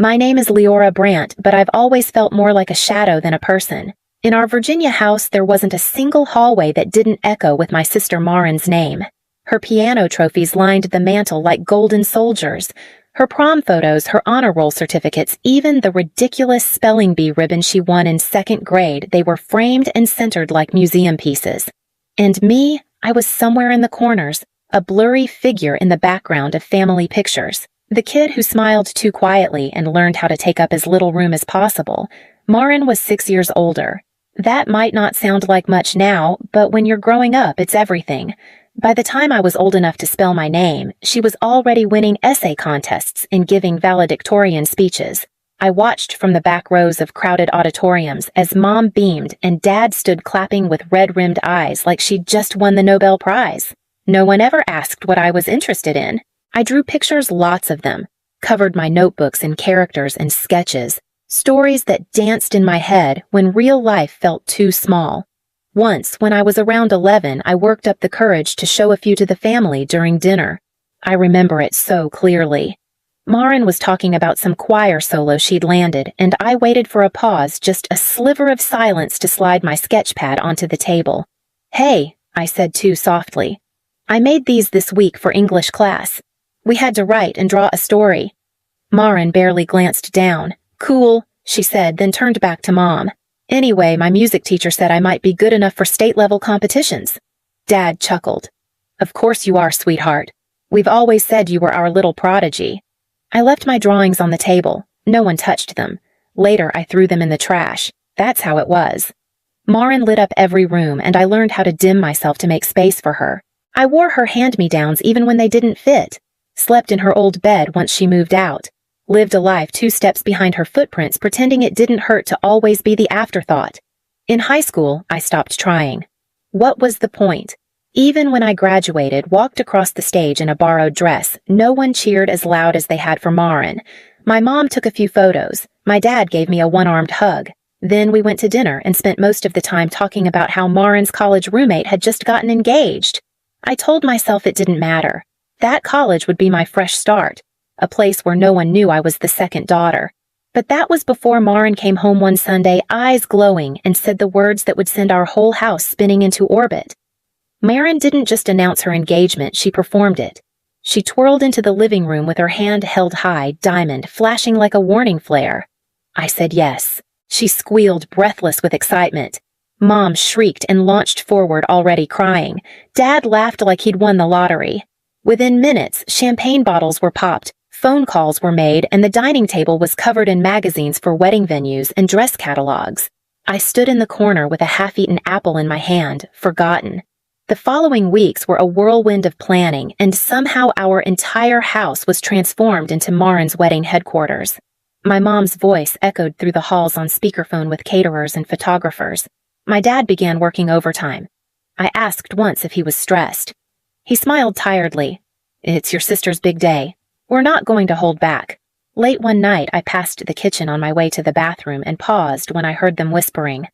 My name is Leora Brandt, but I've always felt more like a shadow than a person. In our Virginia house, there wasn't a single hallway that didn't echo with my sister Marin's name. Her piano trophies lined the mantel like golden soldiers. Her prom photos, her honor roll certificates, even the ridiculous spelling bee ribbon she won in second grade, they were framed and centered like museum pieces. And me, I was somewhere in the corners, a blurry figure in the background of family pictures. The kid who smiled too quietly and learned how to take up as little room as possible. Marin was 6 years older. That might not sound like much now, but when you're growing up, it's everything. By the time I was old enough to spell my name, she was already winning essay contests and giving valedictorian speeches. I watched from the back rows of crowded auditoriums as Mom beamed and Dad stood clapping with red-rimmed eyes like she'd just won the Nobel Prize. No one ever asked what I was interested in. I drew pictures, lots of them, covered my notebooks in characters and sketches, stories that danced in my head when real life felt too small. Once, when I was around 11, I worked up the courage to show a few to the family during dinner. I remember it so clearly. Marin was talking about some choir solo she'd landed, and I waited for a pause, just a sliver of silence to slide my sketch pad onto the table. "Hey," I said too softly. "I made these this week for English class. We had to write and draw a story." Marin barely glanced down. "Cool," she said, then turned back to Mom. "Anyway, my music teacher said I might be good enough for state-level competitions." Dad chuckled. "Of course you are, sweetheart. We've always said you were our little prodigy." I left my drawings on the table. No one touched them. Later, I threw them in the trash. That's how it was. Marin lit up every room, and I learned how to dim myself to make space for her. I wore her hand-me-downs even when they didn't fit. Slept in her old bed once she moved out. Lived a life 2 steps behind her footprints, pretending it didn't hurt to always be the afterthought. In high school, I stopped trying. What was the point? Even when I graduated, walked across the stage in a borrowed dress, no one cheered as loud as they had for Marin. My mom took a few photos. My dad gave me a one-armed hug. Then we went to dinner and spent most of the time talking about how Marin's college roommate had just gotten engaged. I told myself it didn't matter. That college would be my fresh start. A place where no one knew I was the second daughter. But that was before Marin came home one Sunday, eyes glowing, and said the words that would send our whole house spinning into orbit. Marin didn't just announce her engagement, she performed it. She twirled into the living room with her hand held high, diamond, flashing like a warning flare. I said yes. She squealed, breathless with excitement. Mom shrieked and launched forward, already crying. Dad laughed like he'd won the lottery. Within minutes, champagne bottles were popped, phone calls were made, and the dining table was covered in magazines for wedding venues and dress catalogs. I stood in the corner with a half-eaten apple in my hand, forgotten. The following weeks were a whirlwind of planning, and somehow our entire house was transformed into Marin's wedding headquarters. My mom's voice echoed through the halls on speakerphone with caterers and photographers. My dad began working overtime. I asked once if he was stressed. He smiled tiredly. "It's your sister's big day. We're not going to hold back." Late one night, I passed the kitchen on my way to the bathroom and paused when I heard them whispering.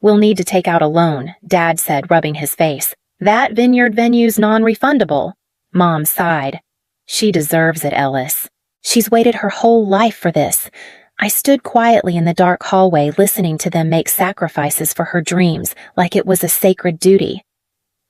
"We'll need to take out a loan," Dad said, rubbing his face. "That vineyard venue's non-refundable." Mom sighed. "She deserves it, Ellis. She's waited her whole life for this." I stood quietly in the dark hallway, listening to them make sacrifices for her dreams, like it was a sacred duty.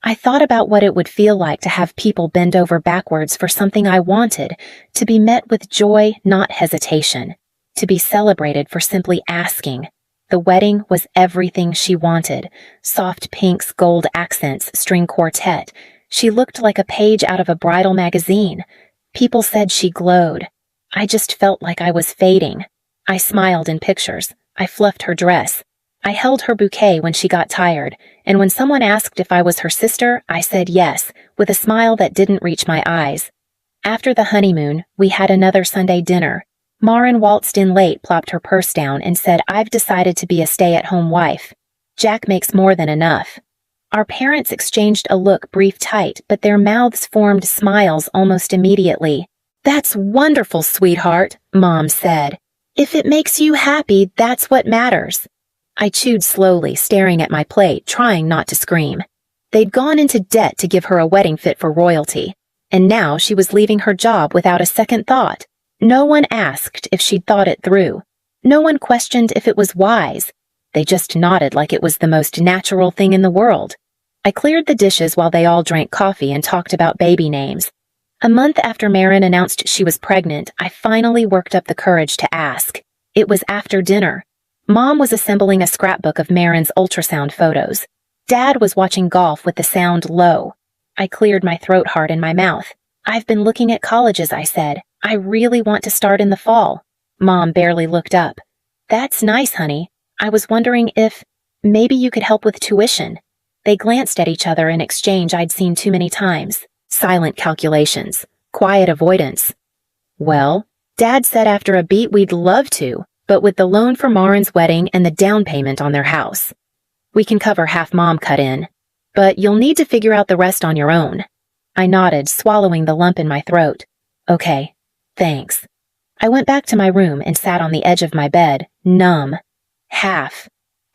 I thought about what it would feel like to have people bend over backwards for something I wanted, to be met with joy, not hesitation, to be celebrated for simply asking. The wedding was everything she wanted. Soft pinks, gold accents, string quartet. She looked like a page out of a bridal magazine. People said she glowed. I just felt like I was fading. I smiled in pictures. I fluffed her dress. I held her bouquet when she got tired, and when someone asked if I was her sister, I said yes, with a smile that didn't reach my eyes. After the honeymoon, we had another Sunday dinner. Marin waltzed in late, plopped her purse down, and said, "I've decided to be a stay-at-home wife. Jack makes more than enough." Our parents exchanged a look, brief, tight, but their mouths formed smiles almost immediately. "That's wonderful, sweetheart," Mom said. "If it makes you happy, that's what matters." I chewed slowly, staring at my plate, trying not to scream. They'd gone into debt to give her a wedding fit for royalty, and now she was leaving her job without a second thought. No one asked if she'd thought it through. No one questioned if it was wise. They just nodded like it was the most natural thing in the world. I cleared the dishes while they all drank coffee and talked about baby names. A month after Marin announced she was pregnant, I finally worked up the courage to ask. It was after dinner. Mom was assembling a scrapbook of Marin's ultrasound photos. Dad was watching golf with the sound low. I cleared my throat hard in my mouth. I've been looking at colleges, I said. I really want to start in the fall. Mom barely looked up. That's nice, honey. I was wondering if maybe you could help with tuition. They glanced at each other in exchange I'd seen too many times. Silent calculations. Quiet avoidance. Well, Dad said after a beat we'd love to, but with the loan for Marin's wedding and the down payment on their house. We can cover half Mom cut in, but you'll need to figure out the rest on your own. I nodded, swallowing the lump in my throat. Okay, thanks. I went back to my room and sat on the edge of my bed, numb. Half.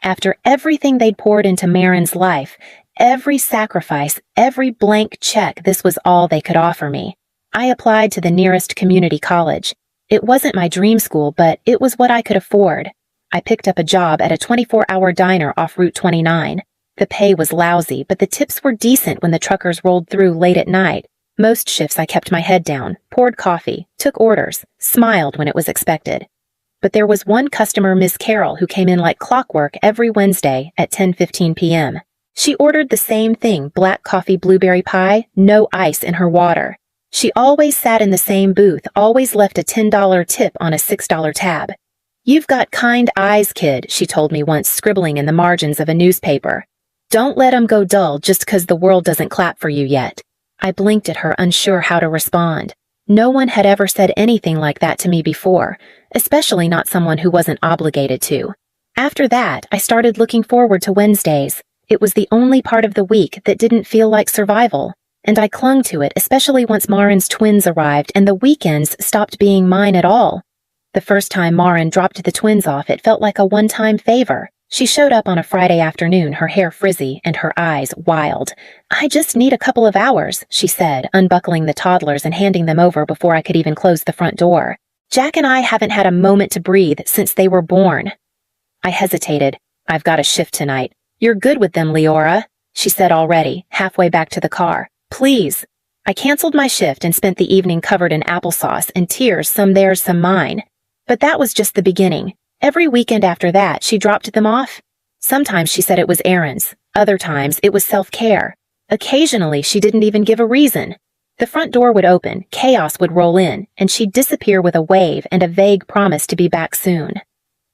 After everything they'd poured into Marin's life, every sacrifice, every blank check, this was all they could offer me. I applied to the nearest community college. It wasn't my dream school, but it was what I could afford. I picked up a job at a 24-hour diner off Route 29. The pay was lousy, but the tips were decent when the truckers rolled through late at night. Most shifts I kept my head down, poured coffee, took orders, smiled when it was expected. But there was one customer, Miss Carol, who came in like clockwork every Wednesday at 10:15 p.m. She ordered the same thing, black coffee blueberry pie, no ice in her water. She always sat in the same booth, always left a $10 tip on a $6 tab. You've got kind eyes, kid, she told me once, scribbling in the margins of a newspaper. Don't let 'em go dull just 'cause the world doesn't clap for you yet. I blinked at her, unsure how to respond. No one had ever said anything like that to me before, especially not someone who wasn't obligated to. After that, I started looking forward to Wednesdays. It was the only part of the week that didn't feel like survival, and I clung to it, especially once Marin's twins arrived and the weekends stopped being mine at all. The first time Marin dropped the twins off, it felt like a one-time favor. She showed up on a Friday afternoon, her hair frizzy and her eyes wild. I just need a couple of hours, she said, unbuckling the toddlers and handing them over before I could even close the front door. Jack and I haven't had a moment to breathe since they were born. I hesitated. I've got a shift tonight. You're good with them, Leora, she said already, halfway back to the car. Please. I canceled my shift and spent the evening covered in applesauce and tears, some theirs, some mine. But that was just the beginning. Every weekend after that, she dropped them off. Sometimes she said it was errands. Other times, it was self-care. Occasionally, she didn't even give a reason. The front door would open, chaos would roll in, and she'd disappear with a wave and a vague promise to be back soon.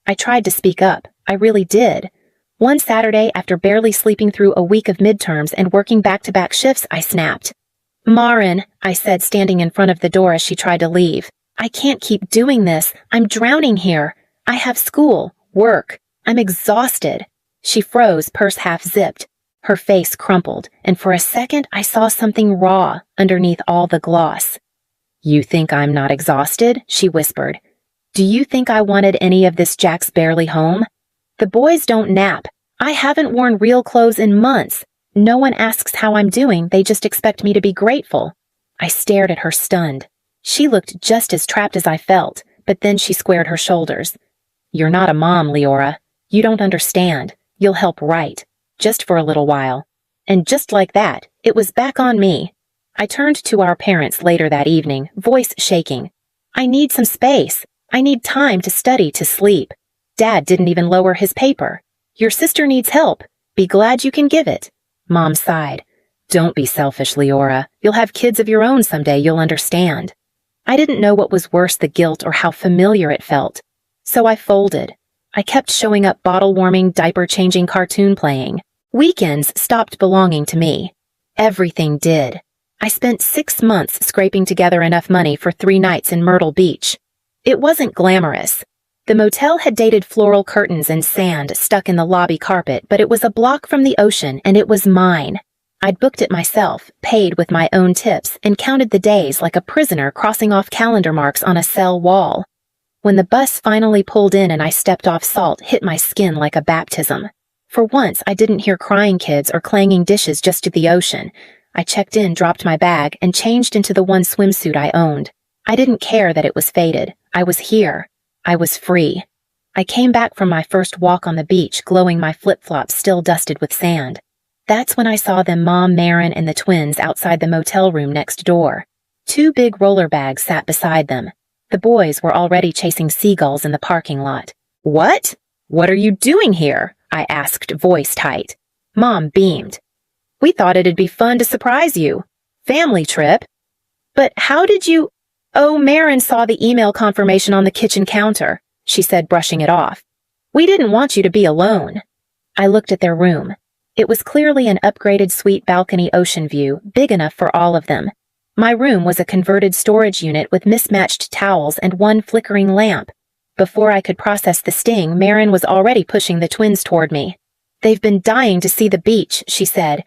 I tried to speak up. I really did. One Saturday, after barely sleeping through a week of midterms and working back-to-back shifts, I snapped. Marin, I said, standing in front of the door as she tried to leave. I can't keep doing this. I'm drowning here. I have school, work. I'm exhausted. She froze, purse half zipped. Her face crumpled, and for a second I saw something raw underneath all the gloss. You think I'm not exhausted? She whispered. Do you think I wanted any of this Jack's barely home? The boys don't nap. I haven't worn real clothes in months. No one asks how I'm doing, they just expect me to be grateful. I stared at her, stunned. She looked just as trapped as I felt, but then she squared her shoulders. You're not a mom, Leora. You don't understand. You'll help right. Just for a little while. And just like that, it was back on me. I turned to our parents later that evening, voice shaking. I need some space. I need time to study, to sleep. Dad didn't even lower his paper. Your sister needs help. Be glad you can give it. Mom sighed. Don't be selfish, Leora. You'll have kids of your own someday, you'll understand. I didn't know what was worse, the guilt or how familiar it felt. So I folded. I kept showing up, bottle warming, diaper changing, cartoon playing. Weekends stopped belonging to me. Everything did. I spent 6 months scraping together enough money for 3 nights in Myrtle Beach. It wasn't glamorous. The motel had dated floral curtains and sand stuck in the lobby carpet, but it was a block from the ocean and it was mine. I'd booked it myself, paid with my own tips, and counted the days like a prisoner crossing off calendar marks on a cell wall. When the bus finally pulled in and I stepped off, salt hit my skin like a baptism. For once, I didn't hear crying kids or clanging dishes, just to the ocean. I checked in, dropped my bag, and changed into the one swimsuit I owned. I didn't care that it was faded. I was here. I was free. I came back from my first walk on the beach, glowing, my flip-flops still dusted with sand. That's when I saw them, Mom, Marin, and the twins, outside the motel room next door. 2 big roller bags sat beside them. The boys were already chasing seagulls in the parking lot. "What? What are you doing here?" I asked, voice tight. Mom beamed. "We thought it'd be fun to surprise you. Family trip." "But how did you—" "Oh, Marin saw the email confirmation on the kitchen counter," she said, brushing it off. "We didn't want you to be alone." I looked at their room. It was clearly an upgraded suite balcony ocean view, big enough for all of them. My room was a converted storage unit with mismatched towels and one flickering lamp. Before I could process the sting, Marin was already pushing the twins toward me. "They've been dying to see the beach," she said.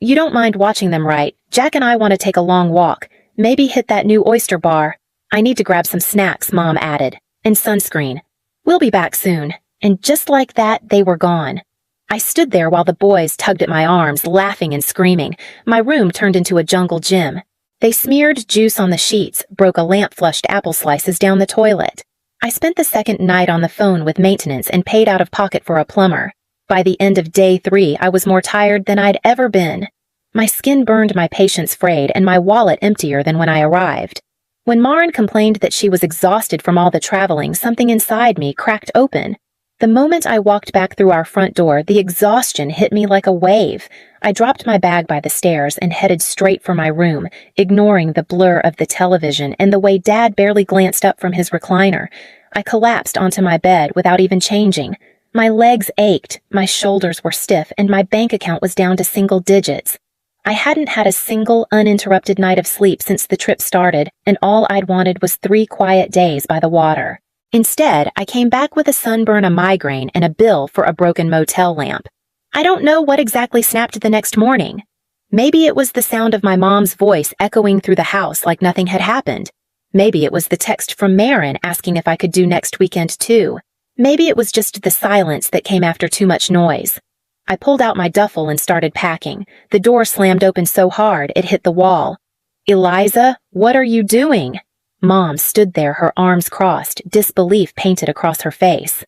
"You don't mind watching them, right? Jack and I want to take a long walk. Maybe hit that new oyster bar." "I need to grab some snacks," Mom added. "And sunscreen. We'll be back soon." And just like that, they were gone. I stood there while the boys tugged at my arms, laughing and screaming. My room turned into a jungle gym. They smeared juice on the sheets, broke a lamp-flushed apple slices down the toilet. I spent the second night on the phone with maintenance and paid out of pocket for a plumber. By the end of day 3, I was more tired than I'd ever been. My skin burned, my patience frayed, and my wallet emptier than when I arrived. When Marin complained that she was exhausted from all the traveling, something inside me cracked open. The moment I walked back through our front door, the exhaustion hit me like a wave. I dropped my bag by the stairs and headed straight for my room, ignoring the blur of the television and the way Dad barely glanced up from his recliner. I collapsed onto my bed without even changing. My legs ached, my shoulders were stiff, and my bank account was down to single digits. I hadn't had a single uninterrupted night of sleep since the trip started, and all I'd wanted was 3 quiet days by the water. Instead, I came back with a sunburn, a migraine, and a bill for a broken motel lamp. I don't know what exactly snapped the next morning. Maybe it was the sound of my mom's voice echoing through the house like nothing had happened. Maybe it was the text from Marin asking if I could do next weekend too. Maybe it was just the silence that came after too much noise. I pulled out my duffel and started packing. The door slammed open so hard it hit the wall. "Eliza, what are you doing?" Mom stood there, her arms crossed, disbelief painted across her face.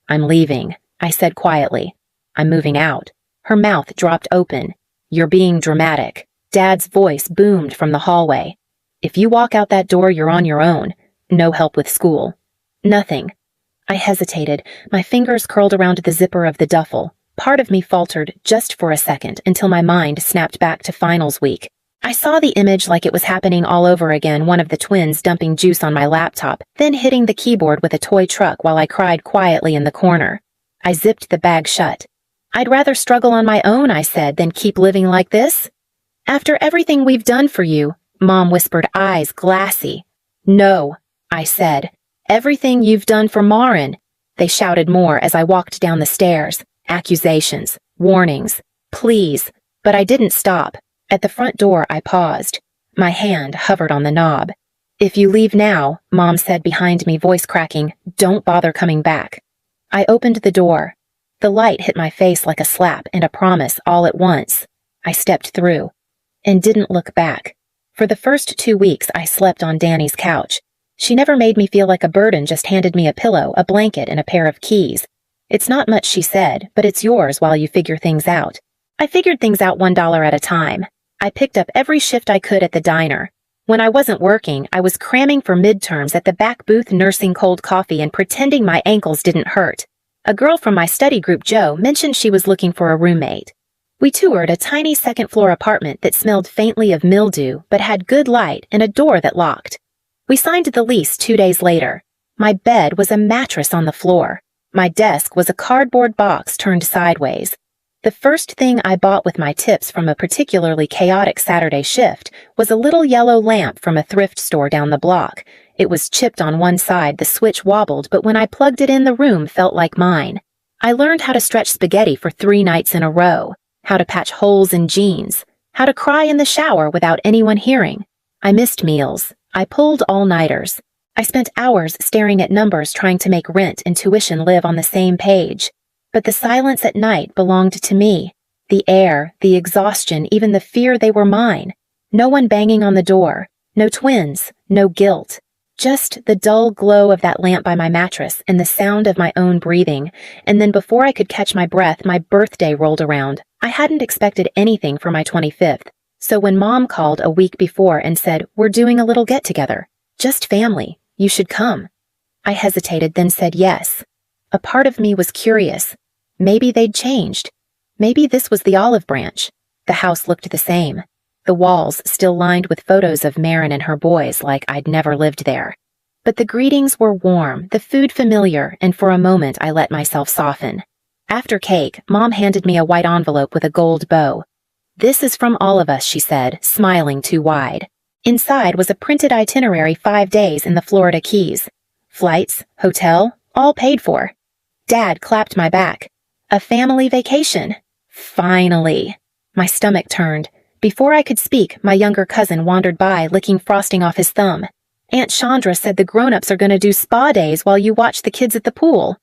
"I'm leaving," I said quietly. "I'm moving out." Her mouth dropped open. "You're being dramatic." Dad's voice boomed from the hallway. "If you walk out that door, you're on your own. No help with school." "Nothing." I hesitated, my fingers curled around the zipper of the duffel. Part of me faltered just for a second until my mind snapped back to finals week. I saw the image like it was happening all over again, one of the twins dumping juice on my laptop, then hitting the keyboard with a toy truck while I cried quietly in the corner. I zipped the bag shut. "I'd rather struggle on my own," I said, "than keep living like this." "After everything we've done for you," Mom whispered, eyes glassy. "No," I said. "Everything you've done for Marin." They shouted more as I walked down the stairs. Accusations, warnings, pleas, but I didn't stop. At the front door, I paused. My hand hovered on the knob. "If you leave now," Mom said behind me, voice cracking, "don't bother coming back." I opened the door. The light hit my face like a slap and a promise all at once. I stepped through and didn't look back. For the first 2 weeks, I slept on Danny's couch. She never made me feel like a burden, just handed me a pillow, a blanket, and a pair of keys. "It's not much," she said, "but it's yours while you figure things out." I figured things out $1 at a time. I picked up every shift I could at the diner. When I wasn't working, I was cramming for midterms at the back booth, nursing cold coffee and pretending my ankles didn't hurt. A girl from my study group, Jo, mentioned she was looking for a roommate. We toured a tiny second-floor apartment that smelled faintly of mildew but had good light and a door that locked. We signed the lease 2 days later. My bed was a mattress on the floor. My desk was a cardboard box turned sideways. The first thing I bought with my tips from a particularly chaotic Saturday shift was a little yellow lamp from a thrift store down the block. It was chipped on one side, the switch wobbled, but when I plugged it in, the room felt like mine. I learned how to stretch spaghetti for 3 nights in a row, how to patch holes in jeans, how to cry in the shower without anyone hearing. I missed meals. I pulled all-nighters. I spent hours staring at numbers trying to make rent and tuition live on the same page. But the silence at night belonged to me. The air, the exhaustion, even the fear, they were mine. No one banging on the door. No twins. No guilt. Just the dull glow of that lamp by my mattress and the sound of my own breathing, and then before I could catch my breath, my birthday rolled around. I hadn't expected anything for my 25th, so when Mom called a week before and said, "We're doing a little get-together. Just family. You should come." I hesitated, then said yes. A part of me was curious. Maybe they'd changed. Maybe this was the olive branch. The house looked the same. The walls still lined with photos of Marin and her boys like I'd never lived there. But the greetings were warm, the food familiar, and for a moment I let myself soften. After cake, Mom handed me a white envelope with a gold bow. "This is from all of us," she said, smiling too wide. Inside was a printed itinerary 5 days in the Florida Keys. Flights, hotel, all paid for. Dad clapped my back. A family vacation. Finally. My stomach turned. Before I could speak, my younger cousin wandered by, licking frosting off his thumb. "Aunt Chandra said the grown-ups are going to do spa days while you watch the kids at the pool,"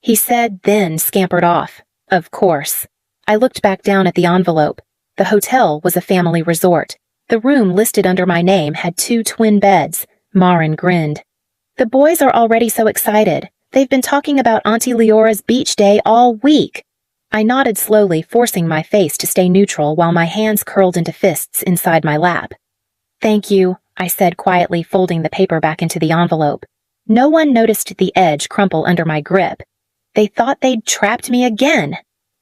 he said, then scampered off. Of course. I looked back down at the envelope. The hotel was a family resort. The room listed under my name had 2 twin beds. Marin grinned. "The boys are already so excited. They've been talking about Auntie Leora's beach day all week." I nodded slowly, forcing my face to stay neutral while my hands curled into fists inside my lap. "Thank you," I said quietly, folding the paper back into the envelope. No one noticed the edge crumple under my grip. They thought they'd trapped me again.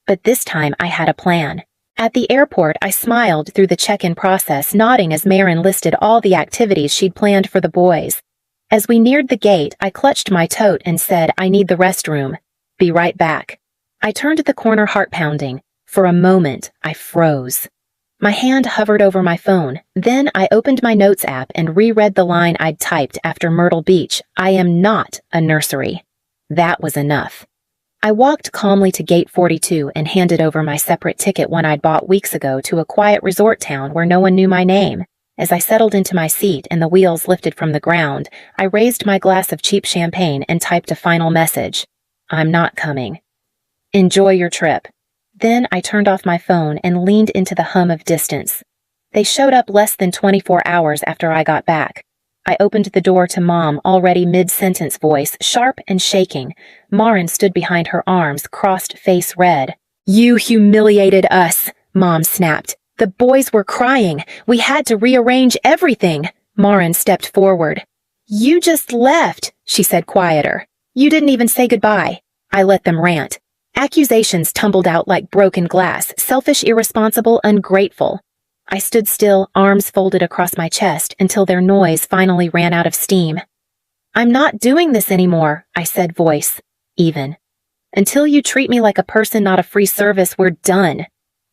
But this time I had a plan. At the airport, I smiled through the check-in process, nodding as Marin listed all the activities she'd planned for the boys. As we neared the gate, I clutched my tote and said, "I need the restroom. Be right back." I turned the corner, heart pounding. For a moment, I froze. My hand hovered over my phone. Then I opened my notes app and reread the line I'd typed after Myrtle Beach. "I am not a nursery." That was enough. I walked calmly to gate 42 and handed over my separate ticket, one I'd bought weeks ago, to a quiet resort town where no one knew my name. As I settled into my seat and the wheels lifted from the ground, I raised my glass of cheap champagne and typed a final message. "I'm not coming. Enjoy your trip." Then I turned off my phone and leaned into the hum of distance. They showed up less than 24 hours after I got back. I opened the door to Mom, already mid-sentence, voice sharp and shaking. Marin stood behind her arms, crossed, face red. "You humiliated us," Mom snapped. "The boys were crying. We had to rearrange everything." Marin stepped forward. "You just left," she said, quieter. "You didn't even say goodbye." I let them rant. Accusations tumbled out like broken glass, selfish, irresponsible, ungrateful. I stood still, arms folded across my chest, until their noise finally ran out of steam. "I'm not doing this anymore," I said, voice even. "Until you treat me like a person, not a free service, we're done."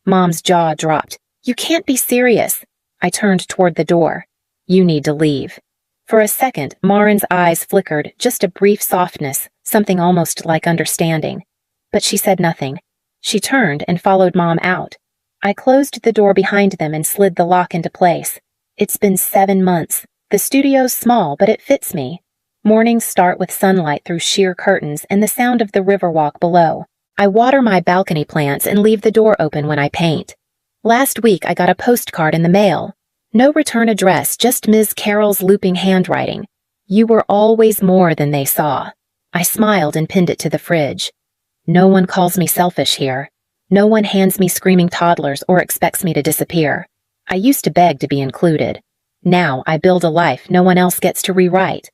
Mom's jaw dropped. "You can't be serious." I turned toward the door. "You need to leave." For a second, Marin's eyes flickered, just a brief softness, something almost like understanding. But she said nothing. She turned and followed Mom out. I closed the door behind them and slid the lock into place. It's been 7 months. The studio's small, but it fits me. Mornings start with sunlight through sheer curtains and the sound of the Riverwalk below. I water my balcony plants and leave the door open when I paint. Last week I got a postcard in the mail. No return address, just Ms. Carroll's looping handwriting. "You were always more than they saw." I smiled and pinned it to the fridge. No one calls me selfish here. No one hands me screaming toddlers or expects me to disappear. I used to beg to be included. Now I build a life no one else gets to rewrite.